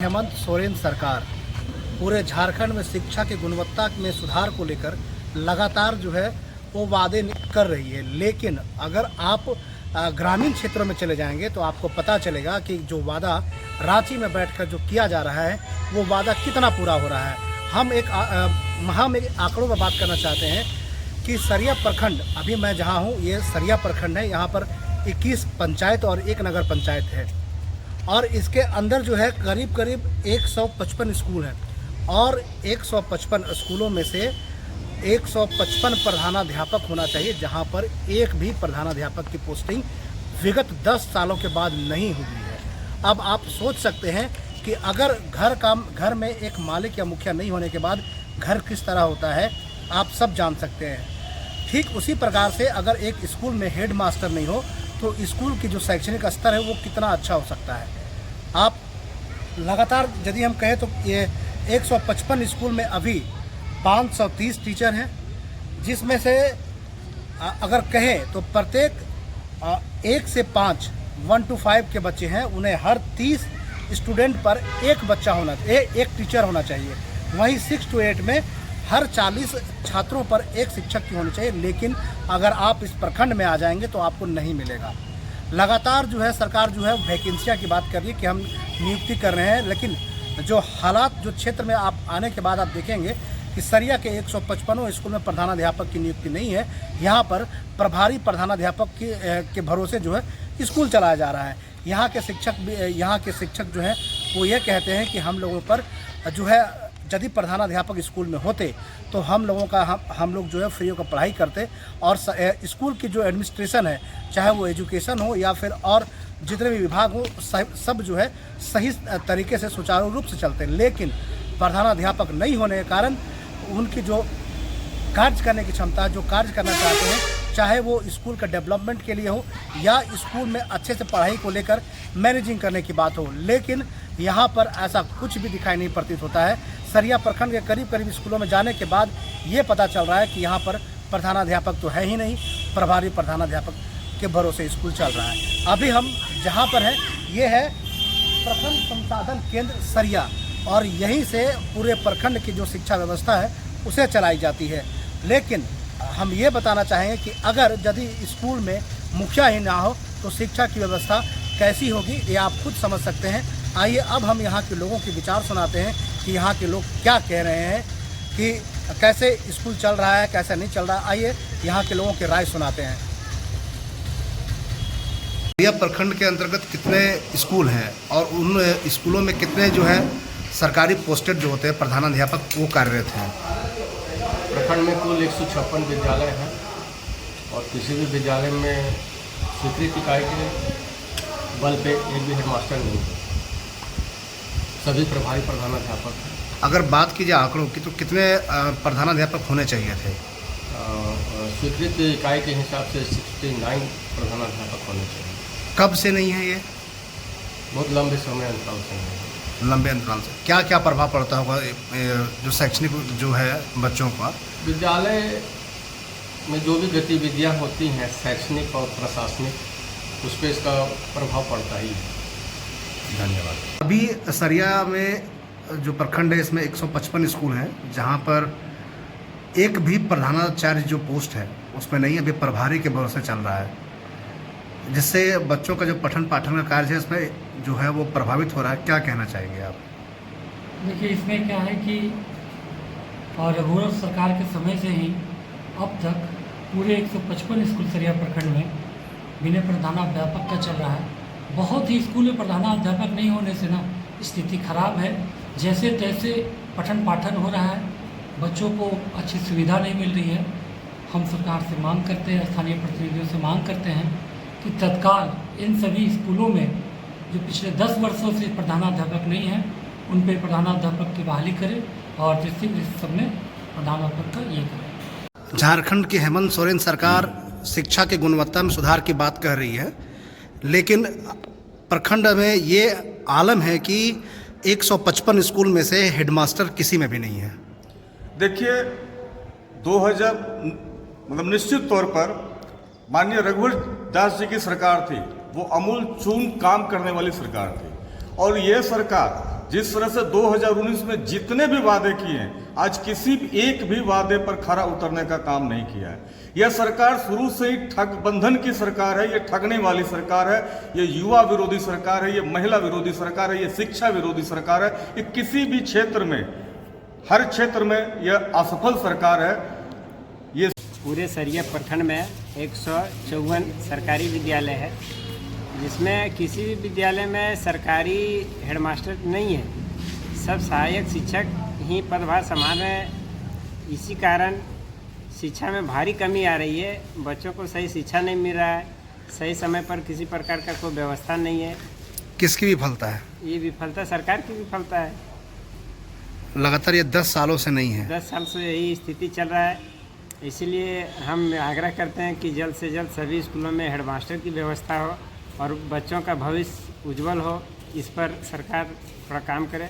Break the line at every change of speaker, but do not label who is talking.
हेमंत सोरेन सरकार पूरे झारखंड में शिक्षा की गुणवत्ता में सुधार को लेकर लगातार जो है वो वादे कर रही है। लेकिन अगर आप ग्रामीण क्षेत्रों में चले जाएंगे तो आपको पता चलेगा कि जो वादा रांची में बैठकर जो किया जा रहा है वो वादा कितना पूरा हो रहा है। हम एक आंकड़ों में बात करना चाहते हैं कि सरिया प्रखंड, अभी मैं जहाँ हूँ ये सरिया प्रखंड है, यहाँ पर 21 पंचायत और एक नगर पंचायत है और इसके अंदर जो है करीब 155 स्कूल हैं और 155 स्कूलों में से 155 प्रधानाध्यापक होना चाहिए, जहां पर एक भी प्रधानाध्यापक की पोस्टिंग विगत 10 सालों के बाद नहीं हुई है। अब आप सोच सकते हैं कि अगर घर में एक मालिक या मुखिया नहीं होने के बाद घर किस तरह होता है, आप सब जान सकते हैं। ठीक उसी प्रकार से अगर एक स्कूल में हेड मास्टर नहीं हो तो स्कूल की जो शैक्षणिक स्तर है वो कितना अच्छा हो सकता है। आप लगातार यदि हम कहें तो ये 155 स्कूल में अभी 530 टीचर हैं, जिसमें से अगर कहें तो प्रत्येक 1 से 5 1 to 5 के बच्चे हैं, उन्हें हर 30 स्टूडेंट पर एक बच्चा होना एक टीचर होना चाहिए। वहीं 6 to 8 में हर 40 छात्रों पर एक शिक्षक की होनी चाहिए। लेकिन अगर आप इस प्रखंड में आ जाएंगे तो आपको नहीं मिलेगा। लगातार जो है सरकार जो है वैकेंसियाँ की बात कर रही है कि हम नियुक्ति कर रहे हैं, लेकिन जो हालात जो क्षेत्र में आप आने के बाद आप देखेंगे कि सरिया के 155 स्कूल में प्रधानाध्यापक की नियुक्ति नहीं है। यहाँ पर प्रभारी प्रधानाध्यापक के भरोसे जो है स्कूल चलाया जा रहा है। यहाँ के शिक्षक जो है वो ये कहते हैं कि हम लोगों पर जो है यदि प्रधानाध्यापक स्कूल में होते तो हम लोग जो है फ्री होकर पढ़ाई करते और स्कूल की जो एडमिनिस्ट्रेशन है, चाहे वो एजुकेशन हो या फिर और जितने भी विभाग हो, सब जो है सही तरीके से सुचारू रूप से चलते हैं। लेकिन प्रधानाध्यापक नहीं होने के कारण उनकी जो कार्य करने की क्षमता, जो कार्य करना चाहते हैं, चाहे वो स्कूल का डेवलपमेंट के लिए हो या स्कूल में अच्छे से पढ़ाई को लेकर मैनेजिंग करने की बात हो, लेकिन यहाँ पर ऐसा कुछ भी दिखाई नहीं प्रतीत होता है। सरिया प्रखंड के करीब स्कूलों में जाने के बाद ये पता चल रहा है कि यहाँ पर प्रधानाध्यापक तो है ही नहीं, प्रभारी प्रधानाध्यापक के भरोसे स्कूल चल रहा है। अभी हम जहाँ पर हैं ये है प्रखंड संसाधन केंद्र सरिया और यहीं से पूरे प्रखंड की जो शिक्षा व्यवस्था है उसे चलाई जाती है। लेकिन हम ये बताना चाहेंगे कि अगर यदि स्कूल में मुखिया ही ना हो तो शिक्षा की व्यवस्था कैसी होगी, ये आप खुद समझ सकते हैं। आइए अब हम यहाँ के लोगों के विचार सुनाते हैं कि यहाँ के लोग क्या कह रहे हैं कि कैसे स्कूल चल रहा है, कैसे नहीं चल रहा है। आइए यहाँ के लोगों की राय सुनाते हैं। सरिया प्रखंड के अंतर्गत कितने स्कूल हैं और उन स्कूलों में कितने जो है सरकारी पोस्टेड जो होते हैं प्रधानाध्यापक वो कार्यरत हैं?
प्रखंड में कुल 156 विद्यालय हैं और किसी भी विद्यालय में स्वीकृत इकाई के बल पे एक भी हेडमास्टर नहीं है, सभी प्रभारी प्रधानाध्यापक हैं।
अगर बात की जाए आंकड़ों की तो कितने प्रधानाध्यापक होने चाहिए थे?
स्वीकृत इकाई के हिसाब से 69 प्रधानाध्यापक होने चाहिए।
कब से नहीं है ये?
बहुत लंबे समय अंतराल से नहीं है।
लंबे अंतराल से क्या क्या प्रभाव पड़ता होगा जो शैक्षणिक जो है बच्चों का?
विद्यालय में जो भी गतिविधियां होती हैं शैक्षणिक और प्रशासनिक, उस पर इसका प्रभाव पड़ता ही है।
धन्यवाद। अभी सरिया में जो प्रखंड है इसमें 155 स्कूल हैं, जहां पर एक भी प्रधानाचार्य जो पोस्ट है उसमें नहीं, अभी प्रभारी के भरोसे चल रहा है, जिससे बच्चों का जो पठन पाठन का कार्य है इसमें जो है वो प्रभावित हो रहा है। क्या कहना चाहेंगे आप?
देखिए, इसमें क्या है कि रघुवर सरकार के समय से ही अब तक पूरे 155 स्कूल सरिया प्रखंड में बिना प्रधानाध्यापक का चल रहा है। बहुत ही स्कूल में प्रधानाध्यापक नहीं होने से ना स्थिति खराब है। जैसे तैसे पठन पाठन हो रहा है, बच्चों को अच्छी सुविधा नहीं मिल रही है। हम सरकार से मांग करते हैं, स्थानीय प्रतिनिधियों से मांग करते हैं कि तत्काल इन सभी स्कूलों में जो पिछले 10 वर्षों से प्रधानाध्यापक नहीं हैं उन पर प्रधानाध्यापक की बहाली करें और जिससे इस सब में प्रधानाध्यापक का ये करें।
झारखंड की हेमंत सोरेन सरकार शिक्षा की गुणवत्ता में सुधार की बात कह रही है, लेकिन प्रखंड में ये आलम है कि 155 स्कूल में से हेडमास्टर किसी में भी नहीं है।
देखिए, 2000 निश्चित तौर पर माननीय रघुवर दास जी की सरकार थी, वो अमूल चून काम करने वाली सरकार थी और ये सरकार जिस तरह से 2019 में जितने भी वादे किए हैं, आज किसी भी एक भी वादे पर खरा उतरने का काम नहीं किया है। यह सरकार शुरू से ही ठग बंधन की सरकार है, ये ठगने वाली सरकार है, ये युवा विरोधी सरकार है, ये महिला विरोधी सरकार है, ये शिक्षा विरोधी सरकार है। ये किसी भी क्षेत्र में, हर क्षेत्र में यह असफल सरकार है। ये
पूरे सरिया प्रखंड में 154 सरकारी विद्यालय है, जिसमें किसी भी विद्यालय में सरकारी हेडमास्टर नहीं है, सब सहायक शिक्षक ही पदभार संभाल रहे हैं। इसी कारण शिक्षा में भारी कमी आ रही है, बच्चों को सही शिक्षा नहीं मिल रहा है, सही समय पर किसी प्रकार का कोई व्यवस्था नहीं है।
किसकी विफलता है?
ये विफलता सरकार की विफलता है।
लगातार ये 10 सालों से नहीं है।
10 साल से यही स्थिति चल रहा है। इसीलिए हम आग्रह करते हैं कि जल्द से जल्द सभी स्कूलों में हेडमास्टर की व्यवस्था हो और बच्चों का भविष्य उज्जवल हो, इस पर सरकार थोड़ा काम करे।